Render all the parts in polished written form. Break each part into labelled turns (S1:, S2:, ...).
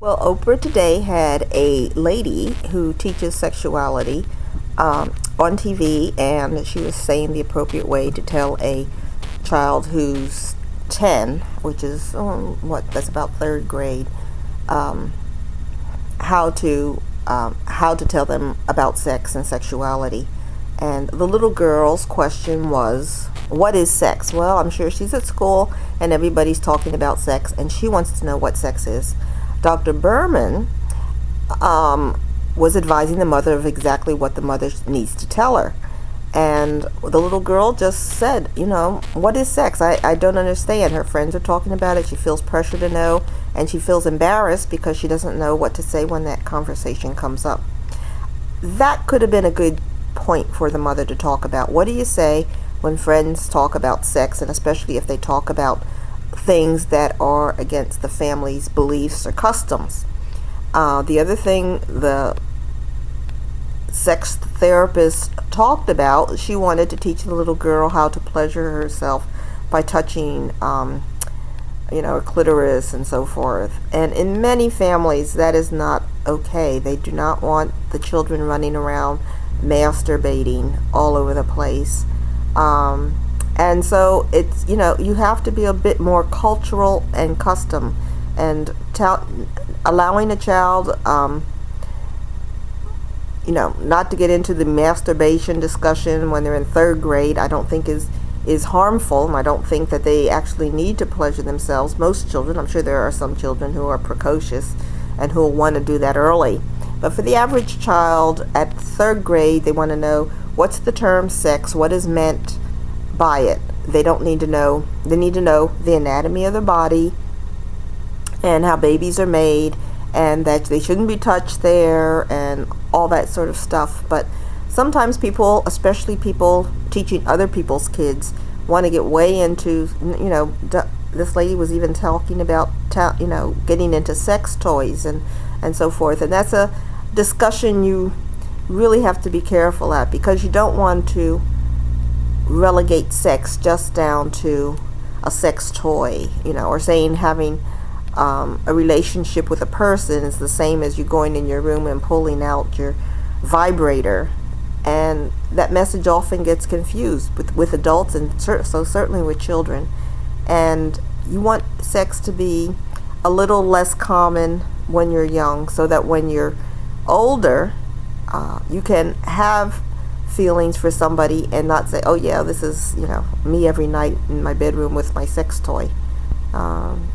S1: Well, Oprah today had a lady who teaches sexuality on TV, and she was saying the appropriate way to tell a child who's 10, which is that's about third grade, um, how to tell them about sex and sexuality. And the little girl's question was, "What is sex?" Well, I'm sure she's at school and everybody's talking about sex, and she wants to know what sex is. Dr. Berman um, was advising the mother of exactly what the mother needs to tell her. And the little girl just said, "What is sex? I don't understand." Her friends are talking about it. She feels pressure to know, and she feels embarrassed because she doesn't know what to say when that conversation comes up. That could have been a good point for the mother to talk about. What do you say when friends talk about sex, and especially if they talk about things that are against the family's beliefs or customs? The other thing the sex therapist talked about, she wanted to teach the little girl how to pleasure herself by touching, her clitoris and so forth. And in many families, that is not okay. They do not want the children running around masturbating all over the place. And so it's, you have to be a bit more cultural and custom, and allowing a child, not to get into the masturbation discussion when they're in third grade, I don't think is harmful. And I don't think that they actually need to pleasure themselves. Most children, I'm sure there are some children who are precocious and who will want to do that early. But for the average child at third grade, they want to know, what's the term sex, what is meant by it. They don't need to know, they need to know the anatomy of the body and how babies are made, and that they shouldn't be touched there and all that sort of stuff. But sometimes people, especially people teaching other people's kids, want to get way into, this lady was even talking about, getting into sex toys and so forth. And that's a discussion you really have to be careful at, because you don't want to relegate sex just down to a sex toy, or saying having a relationship with a person is the same as you going in your room and pulling out your vibrator. And that message often gets confused with adults, and so certainly with children. And you want sex to be a little less common when you're young, so that when you're older, you can have feelings for somebody and not say, "Oh yeah, this is me every night in my bedroom with my sex toy."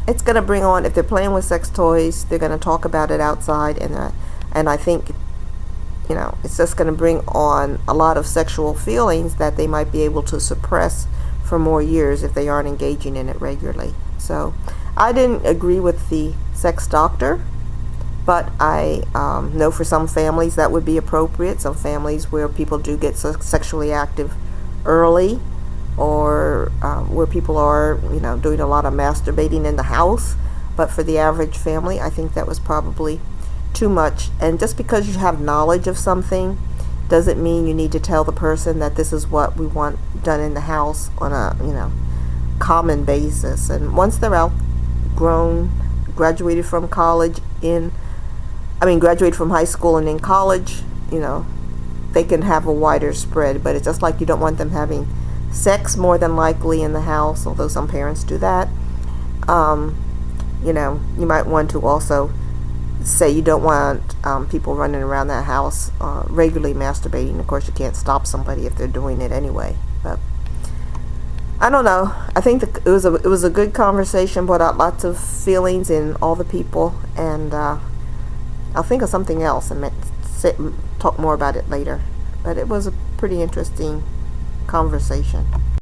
S1: It's going to bring on, if they're playing with sex toys, they're going to talk about it outside, and I think it's just going to bring on a lot of sexual feelings that they might be able to suppress for more years if they aren't engaging in it regularly. So I didn't agree with the sex doctor, but I know for some families that would be appropriate. Some families where people do get sexually active early, or where people are, doing a lot of masturbating in the house. But for the average family, I think that was probably too much. And just because you have knowledge of something doesn't mean you need to tell the person that this is what we want done in the house on a, common basis. And once they're outgrown, graduated from graduated from high school and in college, they can have a wider spread. But it's just like you don't want them having sex more than likely in the house, although some parents do that. You might want to also say you don't want people running around that house regularly masturbating. Of course, you can't stop somebody if they're doing it anyway. But I don't know. I think it was a good conversation, brought out lots of feelings in all the people, and I'll think of something else and talk more about it later. But it was a pretty interesting conversation.